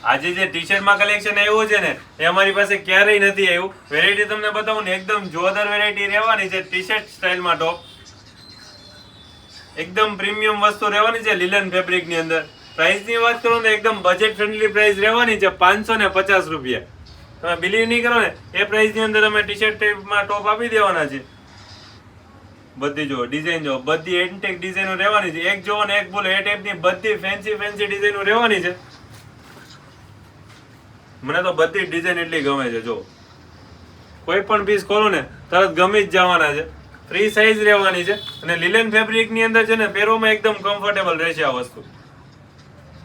આજે જે T શર્ટમાં collection આવ્યું છે ને એ અમારી પાસે ક્યારેય નથી આવ્યું. વેરાયટી તમને બતાવું ને, એકદમ જોરદાર વેરાયટી રહેવાની છે. ટી શર્ટ સ્ટાઇલમાં ટોપ, એકદમ પ્રીમિયમ વસ્તુ રહેવાની છે લિલન ફેબ્રિક ની અંદર. પ્રાઇસ ની વાત કરું ને, એકદમ બજેટ ફ્રેન્ડલી પ્રાઇસ રહેવાની છે, 550 રૂપિયા. તમે બિલીવ નહીં કરો ને, એ પ્રાઇસ ની અંદર અમે ટી શર્ટ ટાઈપમાં ટોપ આપી દેવાના છે. બધી જો ડિઝાઇન જો, બધી એન્ટેક ડિઝાઇનો રહેવાની છે. એક જોવો ને એક બોલો, એ ટાઈપની બધી ફેન્સી ડિઝાઇનો રહેવાની છે. મને તો બધી ડિઝાઇન એટલી ગમે છે. જો કોઈ પણ પીસ ખોલો ને તરત ગમી જ જવાના છે. ફ્રી સાઈઝ રહેવાની છે અને લિલન ફેબ્રિક ની અંદર છે ને, પહેરવામાં એકદમ કમ્ફર્ટેબલ રહેશે આ વસ્તુ.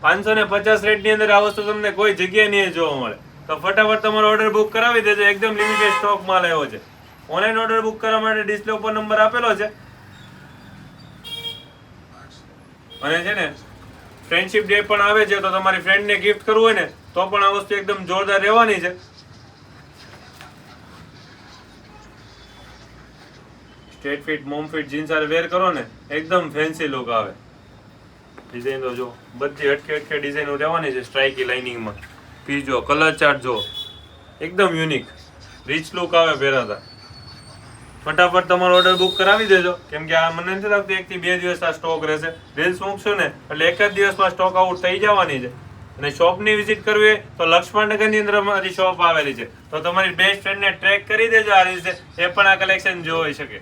550 રેટ ની અંદર આ વસ્તુ તમને કોઈ જગ્યાએ નહીં જોવા મળે. તો ફટાફટ તમારો ઓર્ડર બુક કરાવી દેજો. એકદમ લિમિટેડ સ્ટોક માલ આવ્યો છે. ઓનલાઈન ઓર્ડર બુક કરવા માટે ડિસ્પ્લે ઉપર નંબર આપેલો છે. અને છે ને, ફ્રેન્ડશિપ ડે પણ આવે છે, તો તમારી ફ્રેન્ડને ગિફ્ટ કરવું હોય ને તો પણ આ વસ્તુ એકદમ જોરદાર રહેવાની છે. Straight fit, mom fit jeans સાથે વેર કરો ને, એકદમ ફેન્સી લુક આવે. ડિઝાઇન તો જો, બધી હટકે ડિઝાઇનો રહેવાની છે સ્ટ્રાઇકી લાઇનિંગમાં. પીસ જો, કલર ચાર્ટ જો, એકદમ યુનિક રીચ લુક આવે પહેરાતા. ફટાફટ તમારો ઓર્ડર બુક કરાવી દેજો, કેમ કે આ મને નથી લાગતું 1 થી 2 દિવસ આ સ્ટોક રહેશે. રીલ્સ મૂકશો ને એટલે એક જ દિવસમાં સ્ટોક આઉટ થઈ જવાની છે. અને શોપની વિઝિટ કરવી હોય તો લક્ષ્મણનગરની અંદર અમારી શોપ આવેલી છે. તો તમારી બેસ્ટ ફ્રેન્ડને ટ્રેક કરી દેજો આ રીતે, એ પણ આ કલેક્શન જોઈ શકે.